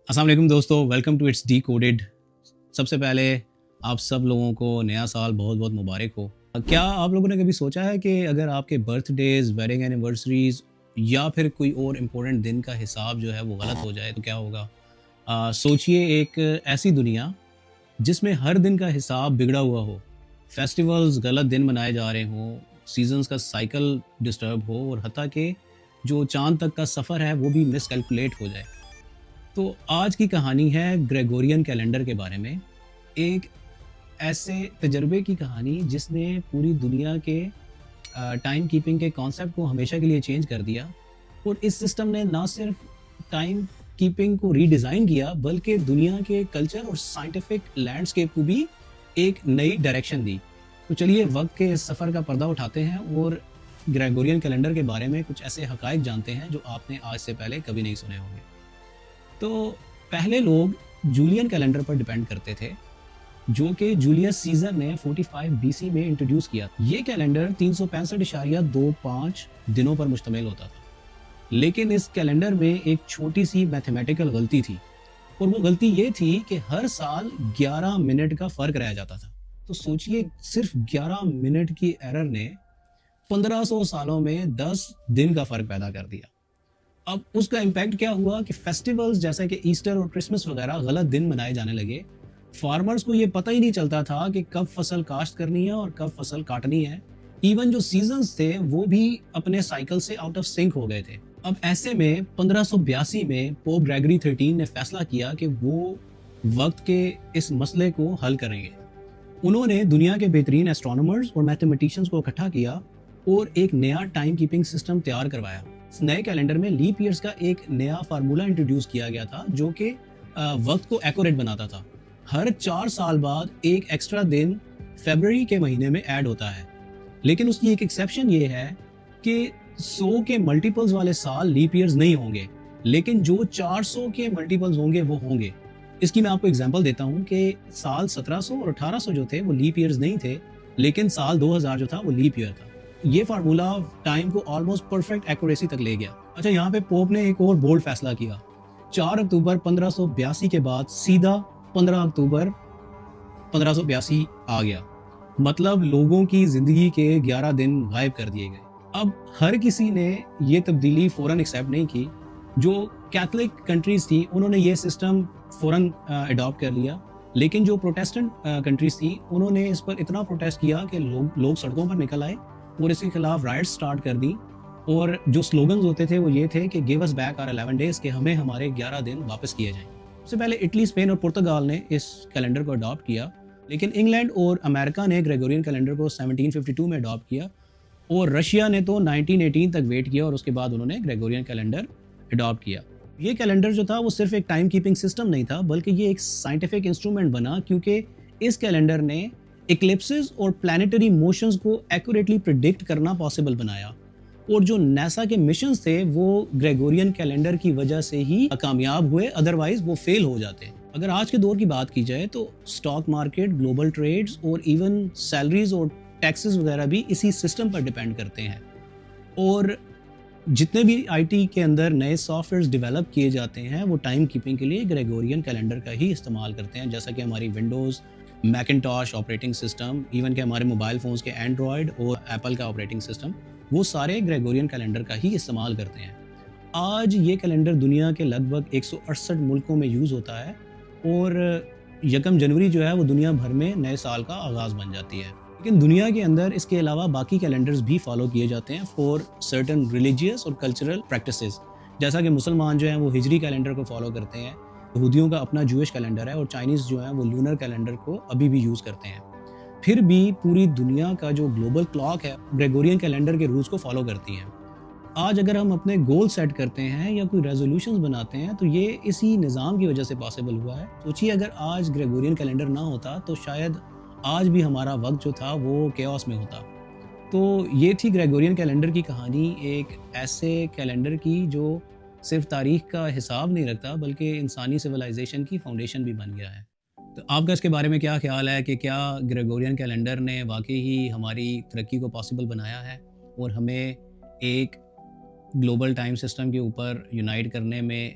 अस्सलाम वालेकुम दोस्तों, welcome to it's decoded. सबसे पहले आप सब लोगों को नया साल बहुत बहुत मुबारक हो। क्या आप लोगों ने कभी सोचा है कि अगर आपके बर्थडेज, वेडिंग एनिवर्सरीज या फिर कोई और इम्पोर्टेंट दिन का हिसाब जो है वो गलत हो जाए तो क्या होगा? सोचिए एक ऐसी दुनिया जिसमें हर दिन का हिसाब बिगड़ा हुआ हो, फेस्टिवल्स गलत दिन मनाए जा रहे हों, सीजन्स का साइकिल डिस्टर्ब हो और हत्ता कि जो चाँद तक का सफ़र है वो भी मिसकैलकुलेट हो जाए। तो आज की कहानी है ग्रेगोरियन कैलेंडर के बारे में। एक ऐसे तजर्बे की कहानी जिसने पूरी दुनिया के टाइम कीपिंग के कॉन्सेप्ट को हमेशा के लिए चेंज कर दिया। और इस सिस्टम ने ना सिर्फ टाइम कीपिंग को रीडिज़ाइन किया बल्कि दुनिया के कल्चर और साइंटिफिक लैंडस्केप को भी एक नई डायरेक्शन दी। तो चलिए वक्त के इस सफ़र का पर्दा उठाते हैं और ग्रेगोरियन कैलेंडर के बारे में कुछ ऐसे हकाइक जानते हैं जो आपने आज से पहले कभी नहीं सुने होंगे। तो पहले लोग जूलियन कैलेंडर पर डिपेंड करते थे, जो कि जूलियस सीजर ने 45 बीसी में इंट्रोड्यूस किया। ये कैलेंडर 365.25 दिनों पर मुश्तमिल होता था, लेकिन इस कैलेंडर में एक छोटी सी मैथमेटिकल गलती थी, और वो गलती ये थी कि हर साल 11 मिनट का फर्क रह जाता था। तो सोचिए, सिर्फ 11 मिनट की एरर ने 1500 सालों में 10 दिन का फर्क पैदा कर दिया। अब उसका इम्पैक्ट क्या हुआ कि फेस्टिवल्स जैसे कि ईस्टर और क्रिसमस वगैरह गलत दिन मनाए जाने लगे। फार्मर्स को ये पता ही नहीं चलता था कि कब फसल काश्त करनी है और कब फसल काटनी है। इवन जो सीजन्स थे वो भी अपने साइकिल से आउट ऑफ सिंक हो गए थे। अब ऐसे में 1582 में पोप ग्रेगरी 13 ने फैसला किया कि वो वक्त के इस मसले को हल करेंगे। उन्होंने दुनिया के बेहतरीन एस्ट्रोनॉमर्स और मैथमेटिशियंस को इकट्ठा किया और एक नया टाइम कीपिंग सिस्टम तैयार करवाया। इस नए कैलेंडर में लीप ईयर्स का एक नया फार्मूला इंट्रोड्यूस किया गया था, जो कि वक्त को एक्यूरेट बनाता था। हर 4 साल बाद एक एक्स्ट्रा दिन फरवरी के महीने में ऐड होता है, लेकिन उसकी एक एक्सेप्शन ये है कि 100 के मल्टीपल्स वाले साल लीप ईयर्स नहीं होंगे, लेकिन जो 400 के मल्टीपल्स होंगे वो होंगे। इसकी मैं आपको एग्जांपल देता हूँ कि साल 1700 और 1800 जो थे वो लीप ईयर्स नहीं थे, लेकिन साल 2000 जो था वो लीप ईयर था। ये फार्मूला टाइम को ऑलमोस्ट परफेक्ट एक्यूरेसी तक ले गया। अच्छा, यहाँ पे पोप ने एक और बोल्ड फैसला किया। 4 अक्टूबर 1582 के बाद सीधा 15 अक्टूबर 1582 आ गया। मतलब लोगों की जिंदगी के 11 दिन गायब कर दिए गए। अब हर किसी ने ये तब्दीली फौरन एक्सेप्ट नहीं की। जो कैथोलिक कंट्रीज थी उन्होंने ये सिस्टम फौरन अडॉप्ट कर लिया, लेकिन जो प्रोटेस्टेंट कंट्रीज थी उन्होंने इस पर इतना प्रोटेस्ट किया कि लोग सड़कों पर निकल आए और इसके खिलाफ राइट्स स्टार्ट कर दी। और जो स्लोगन्स होते थे वो ये थे कि give us back our 11 days, कि हमें हमारे 11 दिन वापस किए जाएं। सबसे पहले इटली, स्पेन और पुर्तगाल ने इस कैलेंडर को अडॉप्ट किया, लेकिन इंग्लैंड और अमेरिका ने ग्रेगोरियन कैलेंडर को 1752 में अडॉप्ट किया, और रशिया ने तो 1918 तक वेट किया और उसके बाद उन्होंने ग्रेगोरियन कैलेंडर अडॉप्ट किया। ये कैलेंडर जो था वो सिर्फ एक टाइम कीपिंग सिस्टम नहीं था, बल्कि ये एक साइंटिफिक इंस्ट्रूमेंट बना, क्योंकि इस कैलेंडर ने इक्लिप्सेस और प्लैनेटरी मोशंस को एक्यूरेटली प्रिडिक्ट करना पॉसिबल बनाया। और जो नासा के मिशंस थे वो ग्रेगोरियन कैलेंडर की वजह से ही कामयाब हुए, अदरवाइज वो फेल हो जाते। अगर आज के दौर की बात की जाए तो स्टॉक मार्केट, ग्लोबल ट्रेड्स और इवन सैलरीज और टैक्सेस वगैरह भी इसी सिस्टम पर डिपेंड करते हैं। और जितने भी आईटी के अंदर नए सॉफ्टवेयर डेवलप किए जाते हैं वो टाइम कीपिंग के लिए ग्रेगोरियन कैलेंडर का ही इस्तेमाल करते हैं, जैसा कि हमारी Windows, Macintosh operating system, even के हमारे मोबाइल फ़ोन्स के एंड्रॉयड और एप्पल का ऑपरेटिंग सिस्टम, वो सारे ग्रेगोरियन कैलेंडर का ही इस्तेमाल करते हैं। आज ये कैलेंडर दुनिया के लगभग 168 मुल्कों में यूज़ होता है, और 1 जनवरी जो है वो दुनिया भर में नए साल का आगाज़ बन जाती है। लेकिन दुनिया के अंदर इसके अलावा बाकी कैलेंडर्स भी फॉलो किए जाते हैं फॉर सर्टन रिलीजियस और कल्चरल प्रैक्टिसेस। जैसा कि मुसलमान जो हैं वो हिजरी कैलेंडर को फॉलो करते हैं, यहूदियों का अपना जूइश कैलेंडर है, और चाइनीज़ जो हैं वो लूनर कैलेंडर को अभी भी यूज़ करते हैं। फिर भी पूरी दुनिया का जो ग्लोबल क्लॉक है ग्रेगोरियन कैलेंडर के रूल्स को फॉलो करती है। आज अगर हम अपने गोल सेट करते हैं या कोई रेजोल्यूशंस बनाते हैं तो ये इसी निज़ाम की वजह से पॉसिबल हुआ है। सोचिए, अगर आज ग्रेगोरियन कैलेंडर ना होता तो शायद आज भी हमारा वक्त जो था वो केओस में होता। तो ये थी ग्रेगोरियन कैलेंडर की कहानी, एक ऐसे कैलेंडर की जो सिर्फ तारीख का हिसाब नहीं रखता बल्कि इंसानी सिविलाइजेशन की फाउंडेशन भी बन गया है। तो आपका इसके बारे में क्या ख्याल है कि क्या ग्रेगोरियन कैलेंडर ने वाकई ही हमारी तरक्की को पॉसिबल बनाया है और हमें एक ग्लोबल टाइम सिस्टम के ऊपर यूनाइट करने में